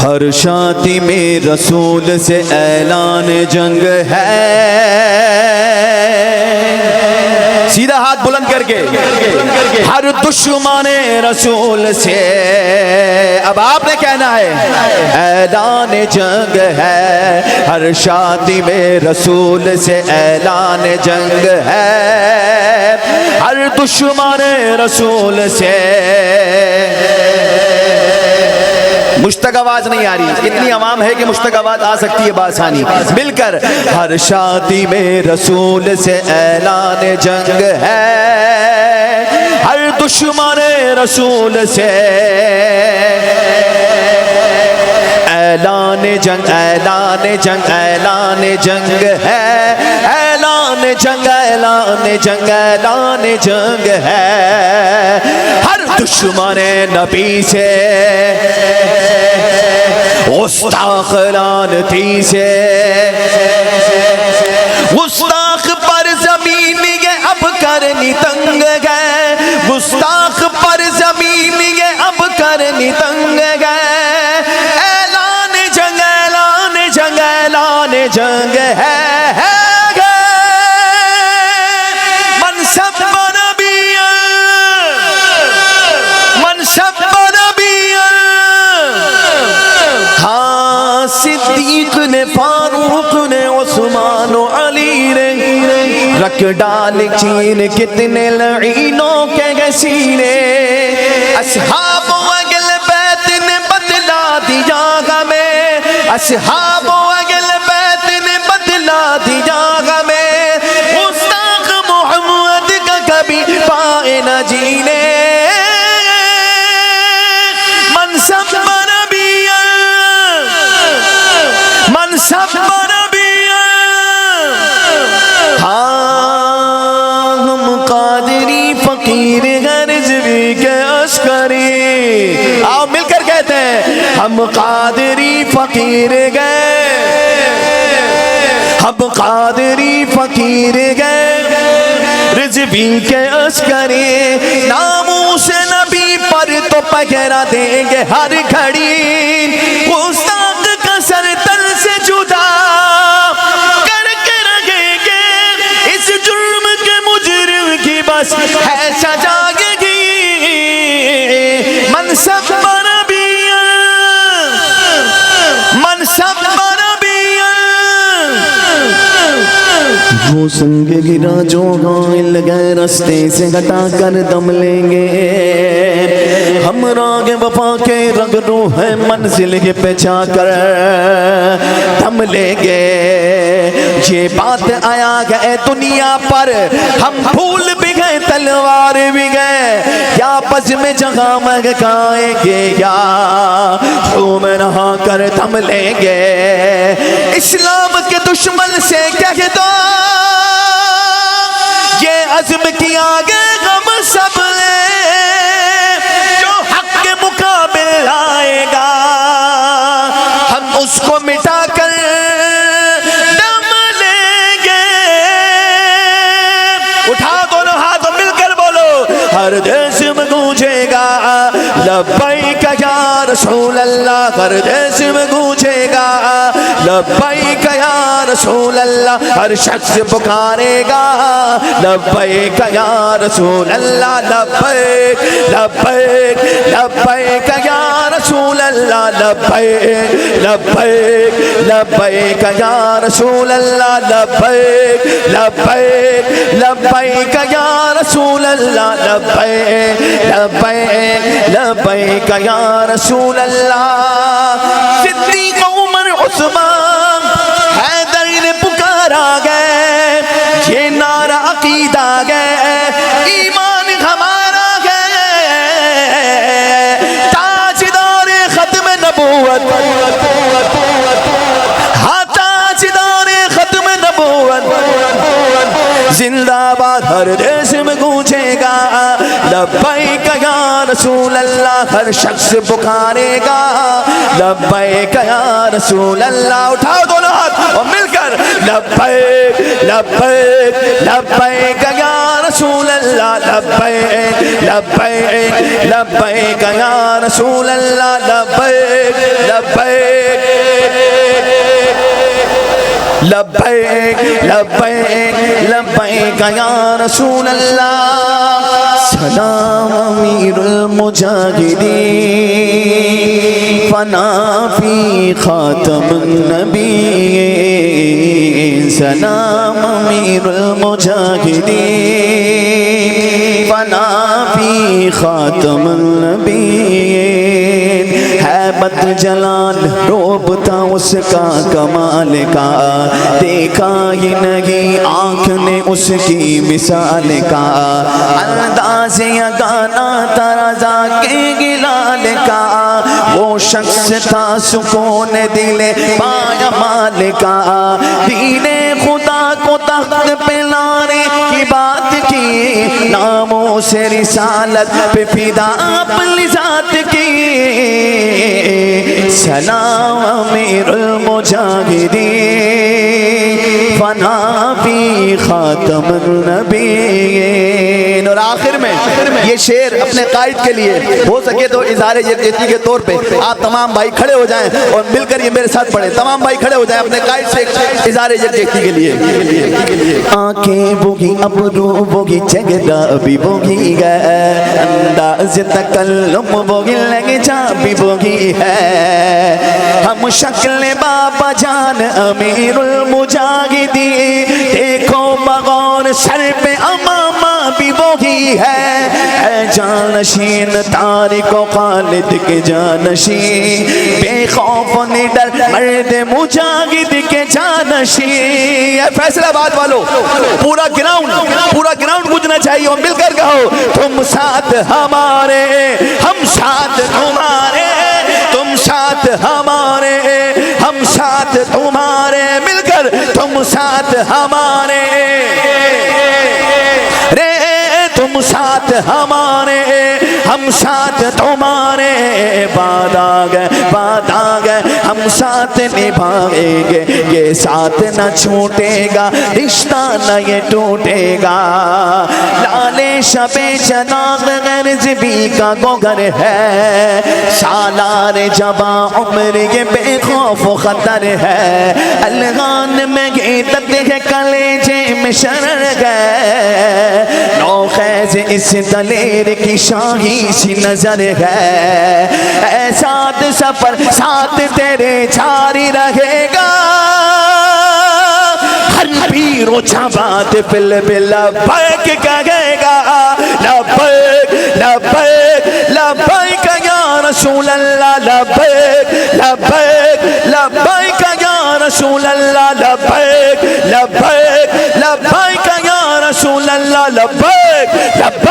ہر شادی میں رسول سے اعلان جنگ ہے، سیدھا ہاتھ بلند کر کے، ہر دشمن رسول سے اب آپ نے کہنا ہے اعلان جنگ ہے، ہر شادی میں رسول سے اعلان جنگ ہے، ہر دشمن رسول سے۔ مشتق آواز نہیں آ رہی، اتنی عوام ہے کہ مشتق آواز آ سکتی ہے بآسانی، مل کر ہر شادی میں رسول سے اعلان جنگ ہے، ہر دشمن رسول سے اعلان جنگ، اعلان جنگ، اعلان جنگ ہے، اعلان جنگ، اعلان جنگ، اعلان جنگ ہے، ہر دشمن نبی سے گستاخ لعنتی سے، گستاخ پر زمین یہ اب کرنی تنگ ہے، گستاخ پر زمین یہ اب کرنی تنگ ہے، اعلان جنگ، اعلان جنگ، اعلان جنگ ہے، صدیق نے، فاروق نے، عثمان و علی نے رکھ ڈال چین کتنے لعینوں کے سینے، اصحاب اہل بیت نے بدلا دیا ہمیں، اصحاب اہل بیت نے بدلا دیا ہمیں، گستاخ محمد کا کبھی پائے نہ جینے، آؤ مل کر کہتے ہیں ہم قادری فقیر گئے، ہم قادری فقیر گئے، رضوی کے عسکری، ناموس نبی پر تو پہرا دیں گے ہر گھڑی، گستاخ کا سر تل سے جدا کر کے رکھیں گے، اس جرم کے مجرم کی بس ہے سزا، وہ سنگ گرا جو غائل گئے رستے سے ہٹا کر دم لیں گے، ہم راگ وفا کے رگ روح ہے منزل کے پہ جا کر دم لیں گے، یہ بات آیا گئے دنیا پر، ہم پھول بھی گئے تلوار بھی گئے، یا بزم جگہ مہکائیں گے یا خون نہا کر دم لیں گے، اسلام کے دشمن سے کہہ دو یہ عزم کیا گے غم سب لے، جو حق کے مقابل آئے گا ہم اس کو مٹا کر دم لیں گے، اٹھا دونوں ہاتھ مل کر بولو، ہر دیش میں گونجے گا لبیک یا رسول اللہ، ہر دیش میں گونجے گا لبیک یا رسول اللہ، ہر شخص پکارے گا لبیک یا رسول اللہ، لبیک لبیک لبیک یا رسول اللہ، لبیک لبیک لبیک یا رسول اللہ، لبیک لبیک لبیک یا رسول اللہ، لبیک لبیک لبیک یا رسول اللہ، صدیق عمر عثمان حیدر نے پکارا گئے، یہ نعرہ عقیدہ گئے، ایمان ہمارا گئے، تاجدار ختم نبوت، ہاں تاجدار ختم نبوت، زندہ باد ہر دیش میں گونجے گا لبیک یا رسول اللہ ہر شخص پکارے گا لبیک یا رسول اللہ. اٹھاؤ دونوں ہاتھ اور مل کر لبیک لبیک لبیک یا رسول اللہ لبیک لبیک لبیک یا رسول اللہ لبیک لبیک لبیک لبیک لبیک یا رسول اللہ. سلام امیر المجاہدین فنا فی خاتم النبی. سلام امیر المجاہدین فنا فی خاتم النبی. ہیبت جلال روب تھا اس کا کمال کا دیکھا ہی نہیں آنکھ نے اس کی مثال کا. انداز یگانا ترازا کے گلال کا وہ شخص تھا سکون دل پایا مال کا. دین خدا کو تخت پہ لانے کی بات کی ناموں سے رسالت پہ فدا اپنی ذات کی. سلام امیر المجاہدین فنا فی خاتم النبیین. اور آخر میں یہ شعر اپنے قائد کے لیے ہو سکے تو اظہار یکجہتی کے طور پہ آپ تمام بھائی کھڑے ہو جائیں اور مل کر یہ میرے ساتھ پڑھیں. تمام بھائی کھڑے ہو جائیں اپنے قائد سے اظہار یکجہتی کے لیے. آنکھیں بوگی ابرو بوگی چہرہ بھی بوگی ہے انداز تکلم بوگی لگ جا بھی بوگی ہے. ہم شکل بابا جان امیر المجاہدین دیکھو بغور سر پہ امامہ بھی وہی ہے. اے جانشین طارق و خالد کے جانشین بے خوف نڈر مرد مجاہد کے جانشین. فیصل آباد والو پورا گراؤنڈ گونجنا چاہیے اور مل کر کہو تم ساتھ ہمارے ہم ساتھ تمہارے تم ساتھ ہمارے ہم ساتھ تمہارے. مل کر تم ساتھ ہمارے رے تم ساتھ ہمارے ہم ساتھ تمہارے. بعد آ گئے ہم ساتھ نبھائیں گے یہ ساتھ نہ چھوٹے گا رشتہ نہ یہ ٹوٹے گا. لالے شب چناغ غرض بھی کا گوگر ہے سالار جبا عمر یہ بے خوف و خطر ہے. الغان میں گیتت ہے کلیجے میں شرر گئے نو خیز اس دلیر کی شاہی سی نظر ہے. اے ساتھ سفر ساتھ تیرے جاری رہے گا ہر پیر و جواد پل بل لبیک کہے گا لبیک لبیک لبیک یا رسول اللہ لبیک لبیک لبیک یا رسول اللہ لبیک لبیک لبیک یا رسول اللہ لبیک لبیک